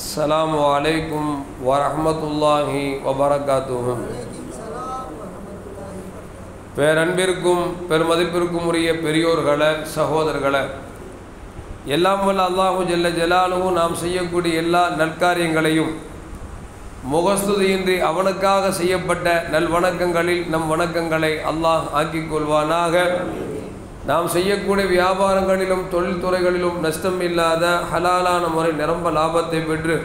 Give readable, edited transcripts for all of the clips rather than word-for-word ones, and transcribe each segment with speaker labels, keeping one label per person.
Speaker 1: السلام عليكم ورحمة الله وبركاته. பேரன்பிற்கும் பெருமதிப்பிற்கும் உரிய பெரியோர்களே, சகோதரர்களே, எல்லாம் வல்ல அல்லாஹு ஜல்ல ஜலாலுஹு நாம் செய்யக்கூடிய எல்லா நற்காரியங்களையும் முகஸ்துதியின்றி அவனுக்காக செய்யப்பட்ட நல்வணக்கங்களில் நம் வணக்கங்களை அல்லாஹ் ஆக்கிக் கொள்வானாக. நாம் செய்யக்கூடிய வியாபாரங்களிலும் தொழில்துறைகளிலும் நஷ்டம் இல்லாத ஹலாலான முறை நிரம்ப லாபத்தை பெற்று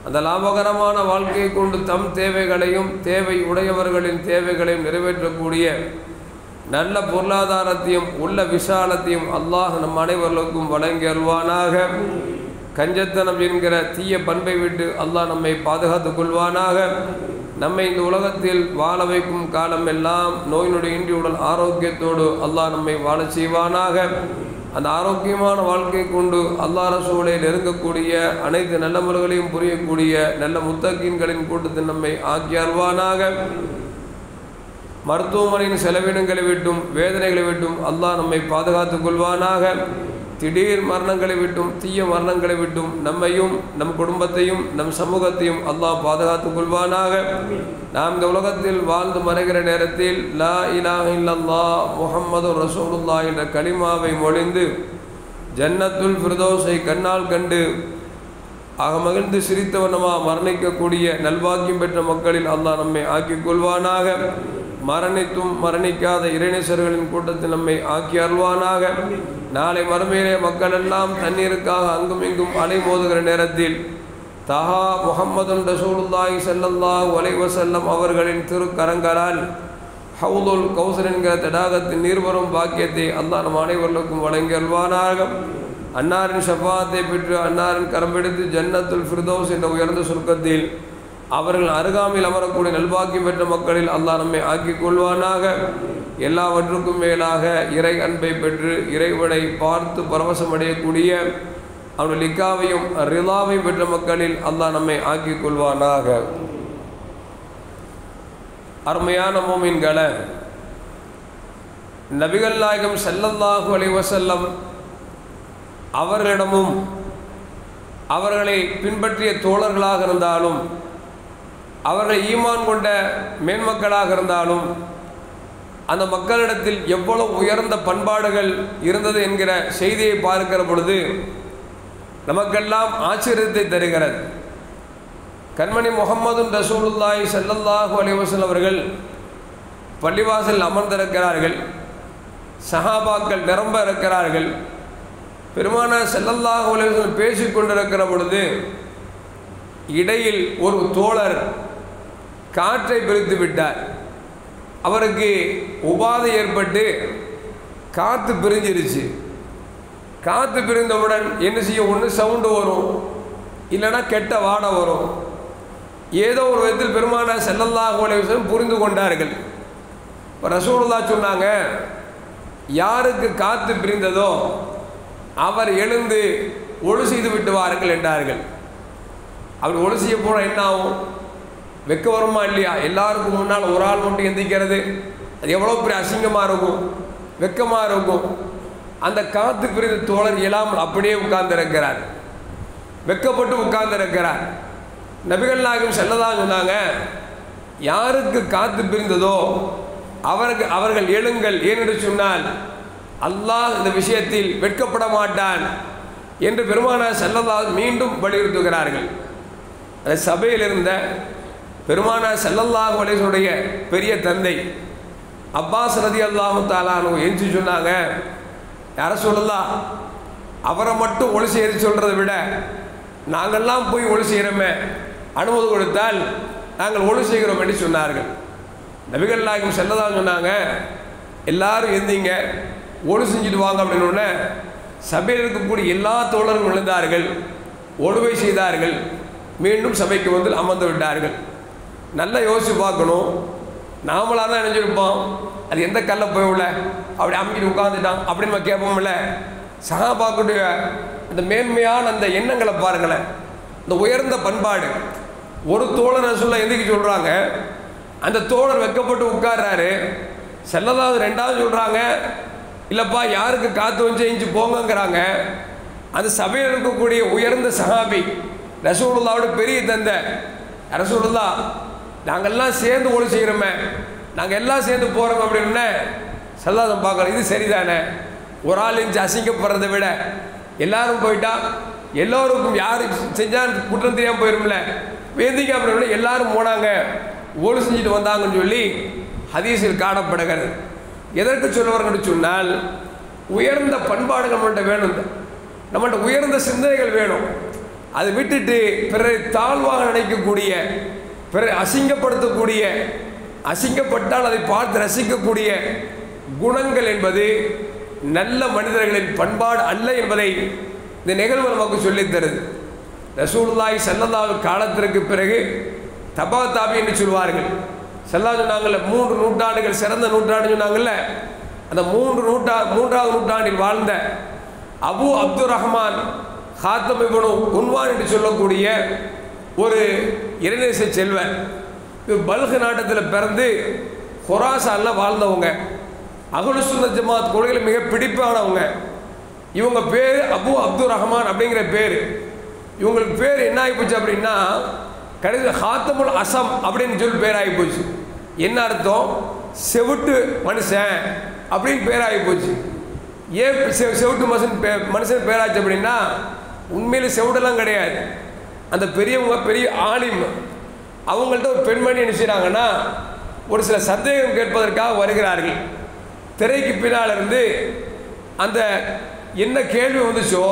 Speaker 1: அந்த லாபகரமான வாழ்க்கையை கொண்டு தம் தேவைகளையும் தேவை உடையவர்களின் தேவைகளையும் நிறைவேற்றக்கூடிய நல்ல பொருளாதாரத்தையும் உள்ள விசாலத்தையும் அல்லாஹ் நம் அனைவர்களுக்கும் வழங்கி அருள்வானாக. கஞ்சத்தனம் என்கிற தீய பண்பை விட்டு அல்லாஹ் நம்மை பாதுகாத்துக் கொள்வானாக. நம்மை இந்த உலகத்தில் வாழ வைக்கும் காலம் எல்லாம் நோய் நொடி இன்றி உடல் ஆரோக்கியத்தோடு அல்லாஹ் நம்மை வாழ செய்வானாக. அந்த ஆரோக்கியமான வாழ்க்கை கொண்டு அல்லாஹ் ரசூலை நெருங்கக்கூடிய அனைத்து நல்லமல்களையும் புரியக்கூடிய நல்ல முத்தகீன்களின் கூட்டத்தில் நம்மை ஆக்கி அருள்வானாக. மருத்துவமனையின் செலவினங்களை விட்டும் வேதனைகளை விட்டும் அல்லாஹ் நம்மை பாதுகாத்துக் கொள்வானாக. திடீர் மரணங்களை விட்டும் தீய மரணங்களை விட்டும் நம்மையும் நம் குடும்பத்தையும் நம் சமூகத்தையும் அல்லாஹ் பாதுகாத்துக் கொள்வானாக. நாம் இந்த உலகத்தில் வாழ்ந்து மறைகிற நேரத்தில் லா இலாஹ இல்லல்லாஹ் முஹம்மது ரசூலுல்லாஹ் என்ற கலிமாவை மொழிந்து ஜன்னத்துல் ஃபிர்தௌஸை கண்ணால் கண்டு மகிழ்ந்து சிரித்தவனமா மரணிக்கக்கூடிய நல்வாக்கியம் பெற்ற மக்களில் அல்லாஹ் நம்மை ஆக்கிக் கொள்வானாக. மரணித்தும் மரணிக்காத இறைநேசர்களின் கூட்டத்தில் நம்மை ஆக்கி அருள்வானாக. நாளை மறுமையிலே மக்கள் எல்லாம் தண்ணீருக்காக அங்கும் இங்கும் அலைமோதுகிற நேரத்தில் தஹா முஹம்மது ரசூலுல்லாஹி ஸல்லல்லாஹு அலைஹி வஸல்லம் அவர்களின் திருக்கரங்களால் ஹவுதுல் கௌசர் என்கிற தடாகத்தின் நீர்வரும் பாக்கியத்தை அல்லாஹ் நம் அனைவர்களுக்கும் வழங்கி அருள்வானாக. அன்னாரின் ஷஃபாத்தை பெற்று அன்னாரின் கரம்பெடுத்து ஜன்னத்துல் ஃபிர்தௌஸ் என்ற உயர்ந்த சுருக்கத்தில் அவர்கள் அருகாமையில் அமரக்கூடிய நல்வாக்கியம் பெற்ற மக்களில் அல்லாஹ் நம்மை ஆக்கிக் கொள்வானாக. எல்லாவற்றுக்கும் மேலாக இறை அன்பை பெற்று இறைவனை பார்த்து பரவசம் அடையக்கூடிய அவனுடைய லிக்காவையும் ரிலாவையும் பெற்ற மக்களில் அல்லாஹ் நம்மை ஆக்கிக் கொள்வானாக. அருமையான மோமின்களே, நபிகள் நாயகம் ஸல்லல்லாஹு அலைஹி வஸல்லம் அவர்களிடமும் அவர்களை பின்பற்றிய தோழர்களாக இருந்தாலும் அவர்கள் ஈமான் கொண்ட மேன்மக்களாக இருந்தாலும் அந்த மக்களிடத்தில் எவ்வளவு உயர்ந்த பண்பாடுகள் இருந்தது என்கிற செய்தியை பார்க்கிற பொழுது நமக்கெல்லாம் ஆச்சரியத்தை தருகிறது. கண்மணி முஹம்மது ரசூலுல்லாஹி ஸல்லல்லாஹு அலைஹி வஸல்லம் அவர்கள் பள்ளிவாசல் அமர்ந்திருக்கிறார்கள். சஹாபாக்கள் நிரம்ப இருக்கிறார்கள். பெருமானார் ஸல்லல்லாஹு அலைஹி வஸல்லம் பேசிக்கொண்டிருக்கிற பொழுது இடையில் ஒரு தோழர் காற்றை பிரித்து விட்டார். அவருக்கு உபாதை ஏற்பட்டு காற்று பிரிஞ்சிருச்சு. காற்று பிரிந்தவுடன் என்ன செய்ய, ஒன்று சவுண்டு வரும், இல்லைன்னா கெட்ட வாடை வரும். ஏதோ ஒரு விதத்தில் பெருமானார் ஸல்லல்லாஹு அலைஹி வஸல்லம் புரிந்து கொண்டார்கள். இப்போ ரசூலுல்லாஹ் சொன்னாங்க, யாருக்கு காற்று பிரிந்ததோ அவர் எழுந்து ஒழு செய்து விட்டு வாருங்கள் என்றார்கள். அவர் ஒழு செய்ய போனால் என்ன ஆகும்? வெக்க வருமா இல்லையா? எல்லாருக்கும் முன்னால் ஒரு ஆள் மட்டும் எந்திக்கிறது, அது எவ்வளோ பெரிய அசிங்கமாக இருக்கும், வெக்கமாக இருக்கும். அந்த காற்று பிரிந்த தோழர் இயலாமல் அப்படியே உட்கார்ந்திருக்கிறார், வெக்கப்பட்டு உட்கார்ந்திருக்கிறார். நபிகள் நாயகம் ஸல்லல்லாஹு சொன்னாங்க, யாருக்கு காற்று பிரிந்ததோ அவர்கள் எழுங்கள், ஏனென்று சொன்னால் அல்லாஹ் இந்த விஷயத்தில் வெட்கப்பட மாட்டான் என்று பெருமானார் ஸல்லல்லாஹு மீண்டும் வலியுறுத்துகிறார்கள். அந்த சபையில் இருந்த பெருமானார் ஸல்லல்லாஹு அலைஹி வஸல்லம் பெரிய தந்தை அப்பாஸ் ரலியல்லாஹு தஆலா அன்ஹு எஞ்சி சொன்னாங்க, யார சொல்லலாம், அவரை மட்டும் ஒளி செய்ய சொல்கிறத விட நாங்கள்லாம் போய் ஒளி செய்கிறோமே, அனுமதி கொடுத்தால் நாங்கள் ஒளி செய்கிறோம் என்று சொன்னார்கள். நபிகள் நாயகம் ஸல்லல்லாஹு சொன்னாங்க, எல்லாரும் எந்திங்க, ஒளி செஞ்சுட்டு வாங்க அப்படின்னு. சபையில் இருக்கக்கூடிய எல்லா தோழர்களும் எழுந்தார்கள், ஒழுவை செய்தார்கள், மீண்டும் சபைக்கு வந்து அமர்ந்து விட்டார்கள். நல்லா யோசித்து பார்க்கணும், நாமளாக தான் நினைஞ்சிருப்போம், அது எந்த கல்லை போய்வில அப்படி அமைக்கிட்டு உட்காந்துட்டான் அப்படின்னு நம்ம கேட்போம்ல. சஹாபாக்குடைய அந்த மேன்மையான அந்த எண்ணங்களை பாருங்களேன், இந்த உயர்ந்த பண்பாடு. ஒரு தோழர் ரசூலுல்லாஹ் எந்திரிக்க சொல்கிறாங்க, அந்த தோழர் வெக்கப்பட்டு உட்கார்றாரு. ஸல்லல்லாஹு ரெண்டாவது சொல்கிறாங்க, இல்லைப்பா யாருக்கு காற்று வந்து இஞ்சி போங்கங்கிறாங்க. அந்த சபையில் இருக்கக்கூடிய உயர்ந்த சஹாபி ரசூலுல்லாவோட பெரிய தந்தை. ரசூலுல்லா நாங்கள்லாம் சேர்ந்து ஒளி செய்கிறோமே, நாங்கள் எல்லாம் சேர்ந்து போகிறோம் அப்படின்னு சல்லாதம் பார்க்குறோம். இது சரிதானே? ஒரு ஆள் இருந்து அசிங்கப்படுறதை விட எல்லாரும் போயிட்டா எல்லோருக்கும் யார் செஞ்சால் குற்றம் தெரியாமல் போயிரும்ல, வேந்திங்க அப்படின்னு எல்லாரும் போனாங்க, ஒளி செஞ்சுட்டு வந்தாங்கன்னு சொல்லி ஹதீஸில் காணப்படுகிறது. எதற்கு சொல்லுவார்கள் சொன்னால், உயர்ந்த பண்பாடுகள் நம்மள்கிட்ட வேணும், நம்மள்கிட்ட உயர்ந்த சிந்தனைகள் வேணும். அதை விட்டுட்டு பிறரை தாழ்வாக நினைக்கக்கூடிய, பிறரை அசிங்கப்படுத்தக்கூடிய, அசிங்கப்பட்டால் அதை பார்த்து ரசிக்கக்கூடிய குணங்கள் என்பது நல்ல மனிதர்களின் பண்பாடு அல்ல என்பதை இந்த நிகழ்வு நமக்கு சொல்லித் தருது. ரசூலுல்லாஹி ஸல்லல்லாஹு காலத்திற்கு பிறகு தபா தாபி என்று சொல்வார்கள். ஸல்லல்லாஹு சொன்னாங்கல்ல, 3 நூற்றாண்டுகள் சிறந்த நூற்றாண்டு சொன்னாங்கல்ல, அந்த மூன்றாவது நூற்றாண்டில் வாழ்ந்த அபு அப்துர் ரஹ்மான் ஹாத்தம் இப்னு உன்வான் என்று சொல்லக்கூடிய ஒரு இறைநேச செல்வர். பல்க் நாட்டத்தில் பிறந்து ஹொராசானில் வாழ்ந்தவங்க, அஹ்லுஸ் சுன்னத் ஜமாத் கொள்கையில் மிக பிடிப்பானவங்க. இவங்க பேர் அபு அப்துர் ரஹ்மான் அப்படிங்கிற பேர். இவங்களுக்கு பேர் என்ன ஆகிப்போச்சு அப்படின்னா, கடைசி ஹாத்தமுல் அசம் அப்படின்னு சொல்லி பேர் ஆகிப்போச்சு. என்ன அர்த்தம்? செவிட்டு மனுஷன் அப்படின்னு பேர் ஆகிப்போச்சு. ஏன் செவிட்டு மனுஷன் பேராச்சு அப்படின்னா, உண்மையில் செவிடெல்லாம் கிடையாது. அந்த பெரியவங்க பெரிய ஆலிம், அவங்கள்ட்ட ஒரு பெண்மணி என்ன செய்கிறாங்கன்னா, ஒரு சில சந்தேகம் கேட்பதற்காக வருகிறார்கள். திரைக்கு பின்னால் இருந்து அந்த என்ன கேள்வி வந்துச்சோ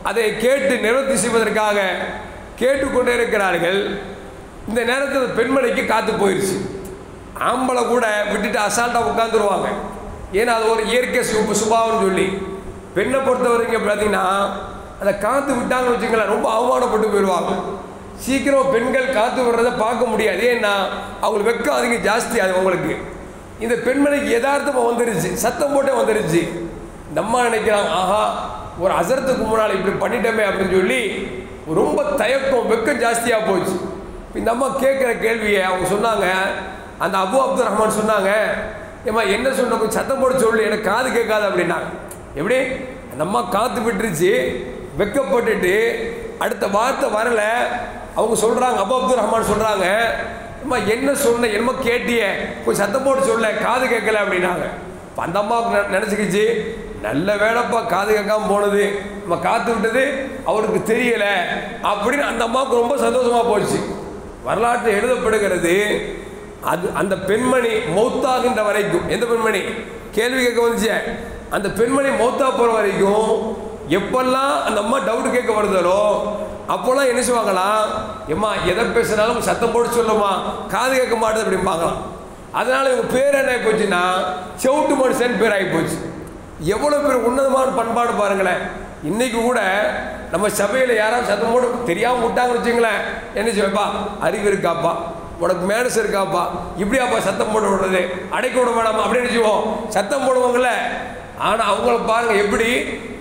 Speaker 1: அதை கேட்டு நிவர்த்தி செய்வதற்காக கேட்டுக்கொண்டே இருக்கிறார்கள். இந்த நேரத்தில் பெண்மணிக்கு காத்து போயிடுச்சு. ஆம்பளை கூட விட்டுட்டு அசால்ட்டாக உட்காந்துருவாங்க, ஏன்னா அது ஒரு இயற்கை சுபாவம்னு சொல்லி. பெண்ணை பொறுத்த வரைக்கும் பார்த்தீங்கன்னா, அந்த காற்று விட்டாங்கன்னு வச்சுங்களேன், ரொம்ப அவமானப்பட்டு போயிடுவாங்க. சீக்கிரம் பெண்கள் காற்று விடுறதை பார்க்க முடியாது, ஏன்னா அவங்களுக்கு வெக்கம் அதிகம் ஜாஸ்தி. அது அவங்களுக்கு இந்த பெண்மணிக்கு யதார்த்தமாக வந்துருச்சு, சத்தம் போட்டே வந்துருச்சு. நம்ம நினைக்கிறாங்க, ஆஹா ஒரு அசரத்துக்கு முன்னால் இப்படி பண்ணிட்டோமே அப்படின்னு சொல்லி ரொம்ப தயக்கம், வெக்கம் ஜாஸ்தியாக போச்சு. இந்த அம்மா கேட்குற கேள்வியை அவங்க சொன்னாங்க, அந்த அபு அப்துர் ரஹ்மான் சொன்னாங்க, ஏம்மா என்ன சொன்ன, கொஞ்சம் சத்தம் போட்டு சொல்லு, எனக்கு காது கேட்காது அப்படின்னாங்க. எப்படி? அந்த அம்மா காற்று விட்டுருச்சு, வெக்கப்பட்டுட்டு அடுத்த வார்த்தை வரலை. அவங்க சொல்கிறாங்க, அபு அப்துர் ரஹ்மான் சொல்கிறாங்க, அம்மா என்ன சொன்ன, என்னமோ கேட்டிய, கொஞ்சம் சத்தம் போட்டு சொல்ல, காது கேட்கல அப்படின்னாங்க. அந்த அம்மாவுக்கு நினச்சிக்கிச்சு, நல்ல வேலைப்பா காது கேட்காம போனது, நம்ம காத்து விட்டது அவருக்கு தெரியலை அப்படின்னு அந்த அம்மாவுக்கு ரொம்ப சந்தோஷமாக போச்சு. வரலாற்று எழுதப்படுகிறது, அது அந்த பெண்மணி மௌத்தாகின்ற வரைக்கும், எந்த பெண்மணி கேள்வி கேட்க வந்துச்சு, அந்த பெண்மணி மௌத்தா போகிற வரைக்கும் எப்பெல்லாம் அந்த அம்மா டவுட் கேட்க வருதாலோ அப்போல்லாம் என்ன செய்வாங்களாம், எம்மா எதை பேசுனாலும் சத்தம் போட்டு சொல்லுமா, காது கேட்க மாட்டேது அப்படிம்பாங்களாம். அதனால் இவங்க பேர் என்ன ஆகி போச்சுன்னா, செவுட்டு மனுஷன் பேர் ஆகி போச்சு. எவ்வளோ பேர் உன்னதமான பண்பாடு பாருங்களேன். இன்றைக்கி கூட நம்ம சபையில் யாராவது சத்தம் போட்டு தெரியாமல் விட்டாங்கன்னு வச்சுங்களேன், என்ன செய்வப்பா, அறிவு இருக்காப்பா, உனக்கு மேனஸ் இருக்காப்பா, இப்படியாப்பா சத்தம் போட விடுறது, அடைக்க விட வேணாமா அப்படின்னு செய்வோம், சத்தம் போடுவாங்கள்ல. ஆனால் அவங்கள பாருங்கள், எப்படி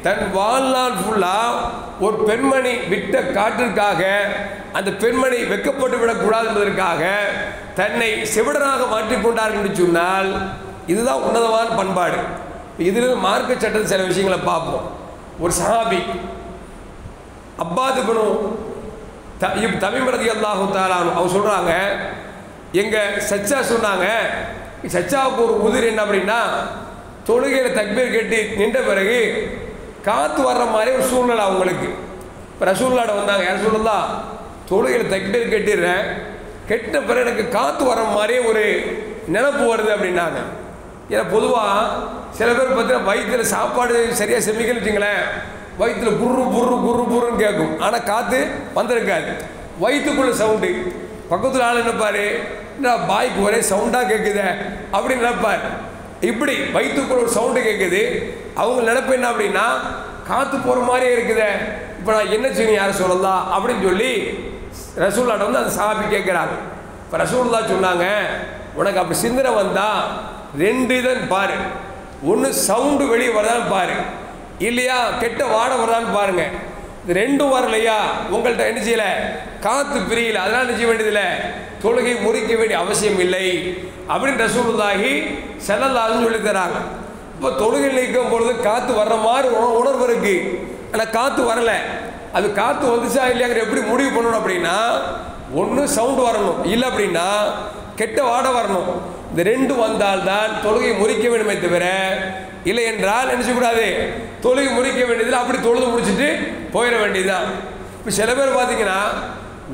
Speaker 1: தன் வாழ்நாள் ஃபுல்லாக ஒரு பெண்மணி விட்ட காற்றிற்காக, அந்த பெண்மணி வெக்கப்பட்டு விடக்கூடாது என்பதற்காக தன்னை செவிடனாக மாற்றிக்கொண்டார்கள் என்று சொன்னால், இதுதான் உன்னதமான பண்பாடு. இதில் மார்க்க சட்டத்தில் சில விஷயங்களை பார்ப்போம். ஒரு சஹாபி அப்பாது இப்னு தமீம் ரலியல்லாஹு தஆலா அவங்க சொல்கிறாங்க, எங்கள் சச்சா சொன்னாங்க, சச்சாவுக்கு ஒரு உதிர் என்ன அப்படின்னா, தொழுகையில் தக்பீர் கட்டி நின்ற பிறகு காற்று வர்ற மாதிரி ஒரு சூழ்நிலை அவங்களுக்கு. இப்போ ரசூலுல்லாஹ் வந்தாங்க, யார் சொல்லலாம், தொழுகையில் தக்பீர் கட்டிடுறேன், கெட்ட பிறகு எனக்கு காற்று வர்ற மாதிரி ஒரு நினப்பு வருது அப்படின்னாங்க. ஏன்னா பொதுவாக சில பேர் பார்த்தீங்கன்னா வயிற்றில் சாப்பாடு சரியாக செமிக்கன்னு வச்சுங்களேன், வயிற்றில் குர்ரு புர்ரு குர்ரு புர்ருன்னு கேட்கும், ஆனால் காற்று வந்திருக்காது. வயிற்றுக்குள்ளே சவுண்டு, பக்கத்தில் ஆள் நினைப்பார், என்ன பாய்க்கு ஒரே சவுண்டாக கேட்குது அப்படின்னு நினைப்பார். இப்படி வயிற்றுக்குள்ள ஒரு சவுண்டு கேட்குது, அவங்க நினைப்பு என்ன அப்படின்னா, காற்று போகிற மாதிரியே இருக்குது, இப்போ நான் என்ன செய்யணும் யாரை சொல்லலாம் அப்படின்னு சொல்லி ரசூலுல்லாஹ் வந்து அந்த சஹாபி கேட்குறாங்க. இப்போ ரசூலுல்லாஹ் சொன்னாங்க, உனக்கு அப்படி சிந்தனை வந்தால் 2 இதன் பாரு, ஒன்று சவுண்டு வெளியே வரதான்னு பாரு, இல்லையா கெட்ட வாடை வரதான்னு பாருங்க. இது 2ம் வரலையா, உங்கள்கிட்ட என்ன செய்யலை, காற்று பிரியல, அதெல்லாம் என்ன செய்ய வேண்டியதில்லை, தொழுகை முறிக்க வேண்டிய அவசியம் இல்லை அப்படின்னு ரசூலுல்லாஹி ஸல்லல்லாஹு அலைஹி சொல்லி தராங்க. இப்போ தொழுகை நிற்கும் பொழுது காற்று வர்ற மாதிரி உணர்வு இருக்குது, ஆனால் காற்று வரலை. அது காற்று வந்துச்சா இல்லையாங்கிற எப்படி முடிவு பண்ணணும் அப்படின்னா, ஒன்று சவுண்டு வரணும், இல்லை அப்படின்னா கெட்ட வாடை வரணும். இந்த ரெண்டு வந்தால்தான் தொழுகை முறிக்க வேண்டுமே தவிர, இல்லை என்றால் என்ன செய்யக்கூடாது, தொழுகை முறிக்க வேண்டியதில் அப்படி தொழுது முடிச்சுட்டு போயிட வேண்டியதுதான். இப்போ சில பேர் பார்த்தீங்கன்னா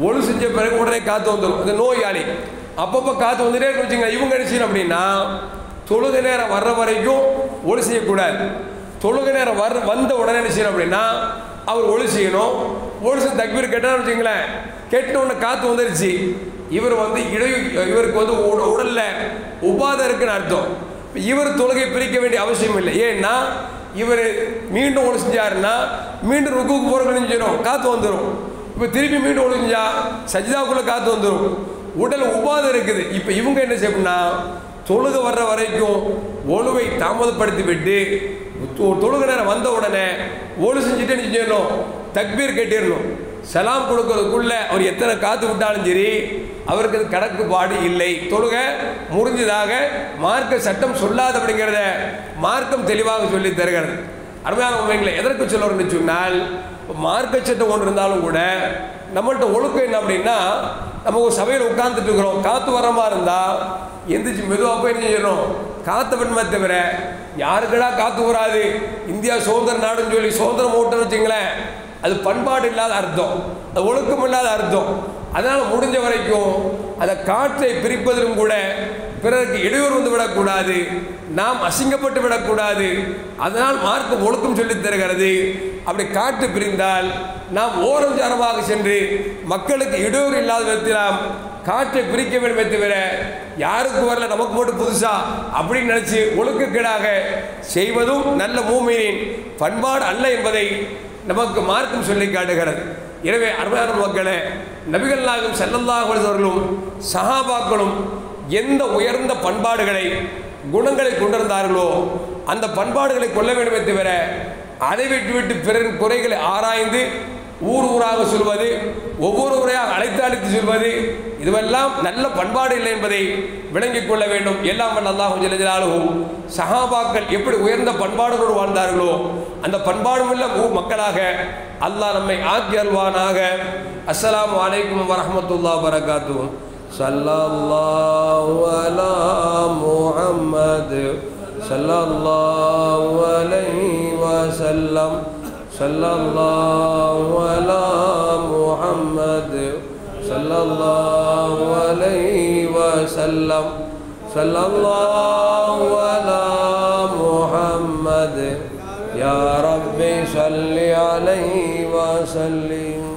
Speaker 1: ஒழு செஞ்ச பிறகு உடனே காற்று வந்துடும். இந்த நோயாளி அப்பப்போ காற்று வந்துட்டே வச்சுங்க. இவங்க என்ன செய்யணும் அப்படின்னா, தொழுகை நேரம் வர்ற வரைக்கும் ஒழு செய்யக்கூடாது. தொழுகை நேரம் வந்த உடனே என்ன செய்யணும் அப்படின்னா அவர் ஒழு செய்யணும். ஒழு செய்ய தக்பீர் கேட்டான்னு வச்சுங்களேன், கேட்ட உடனே காற்று வந்துருச்சு, இவர் இவருக்கு வந்து உடல்ல உபாதை இருக்குன்னு அர்த்தம். இவர் தொழுகை பிரிக்க வேண்டிய அவசியம் இல்லை. ஏன்னா இவர் மீண்டும் ஒழு செஞ்சாருன்னா மீண்டும் ருக்குக்கு போறதுன்னு செஞ்சிடும், காற்று வந்துடும். இப்போ திருப்பி மீண்டும் ஒழு செஞ்சா சஜிதாவுக்குள்ள காற்று வந்துடும். உடல் உபாதை இருக்குது. இப்போ இவங்க என்ன செய்யணும்னா, தொழுகை வர்ற வரைக்கும் ஒழுவை தாமதப்படுத்தி விட்டு தொழுகை நேரம் வந்த உடனே ஒழு செஞ்சுட்டு என்ன செஞ்சிடணும், தக்பீர் கட்டிடணும். சலாம் கொடுக்கறதுக்குள்ள அவர் எத்தனை காத்து விட்டாலும் சரி, அவருக்கு அது கணக்குப்பாடு இல்லை. தொழுகை முறிஞ்சதாக மார்க்க சட்டம் சொல்லாத அப்படிங்கிறத மார்க்கம் தெளிவாக சொல்லி தருகிறது. அருமையான உண்மைகளை எதற்கு சொல்லுறேன்னு சொன்னால், மார்க்க சட்டம் ஒன்று இருந்தாலும் கூட நம்மள்கிட்ட ஒழுக்கம் என்ன அப்படின்னா, நம்ம ஒரு சபையில் உட்கார்ந்துட்டு இருக்கிறோம், காற்று வர மாதிரி இருந்தால் எந்திரிச்சு மெதுவாக போய் என்ன செய்யணும், காற்று பண்ண தவிர யாருக்கடா காற்று வராது, இந்தியா சுதந்திர நாடுன்னு சொல்லி சுதந்திரம் ஓட்டுன்னு வச்சுங்களேன், அது பண்பாடு இல்லாத அர்த்தம், அது ஒழுக்கம் இல்லாத அர்த்தம். அதனால் முடிஞ்ச வரைக்கும் அதை காற்றை பிரிப்பதிலும் கூட பிறருக்கு இடையூறு வந்து விடக்கூடாது, நாம் அசிங்கப்பட்டு விடக்கூடாது. அதனால் மார்க்கம் ஒழுக்கம் சொல்லித் தருகிறது. அப்படி காற்று பிரிந்தால் நாம் ஓரஞ்சாரமாக சென்று மக்களுக்கு இடையூறு இல்லாத விதத்தில் நாம் காற்றை பிரிக்க வேண்டுமே தவிர யாருக்கு வரல நமக்கு மட்டும் புதுசா அப்படின்னு நினைச்சு ஒழுக்கக்கேடாக செய்வதும் நல்ல மூமினின் பண்பாடு அல்ல என்பதை நமக்கு மார்க்கம் சொல்லி காட்டுகிறது. எனவே அருமையான மக்களே, நபிகள் நாயகம் ஸல்லல்லாஹு அலைஹி வஸல்லம் சஹாபாக்களும் எந்த உயர்ந்த பண்பாடுகளை குணங்களை கொண்டிருந்தார்களோ அந்த பண்பாடுகளை கொள்ள வேண்டுமே தவிர அதை விட்டு பிறரின் குறைகளை ஆராய்ந்து ஊர் ஊராக சொல்வது, ஒவ்வொரு முறையாக அழைத்து சொல்வது, இதுவெல்லாம் நல்ல பண்பாடு இல்லை என்பதை விளங்கிக் கொள்ள வேண்டும். எல்லாம் வல்ல அல்லாஹ் ஜல்ல ஜலாலுஹு சஹாபாக்கள் எப்படி உயர்ந்த பண்பாடுகளோடு வாழ்ந்தார்களோ அந்த பண்பாடுள்ள மக்களாக அல்லாஹ் நம்மை ஆக்கி அல்வானாக. அஸ்ஸலாமு அலைக்கும் வரஹ்மத்துல்லாஹி வபரகாத்துஹு. ஸல்லல்லாஹு அலா முஹம்மது ஸல்லல்லாஹு அலைஹி வஸல்லம். ஸல்லல்லாஹு அலா முஹம்மது ஸல்லல்லாஹு அலைஹி வஸல்லம். ஸல்லல்லாஹு அலா முஹம்மது யா ரப்பி ஸல்லி அலைஹி வஸல்லிம்.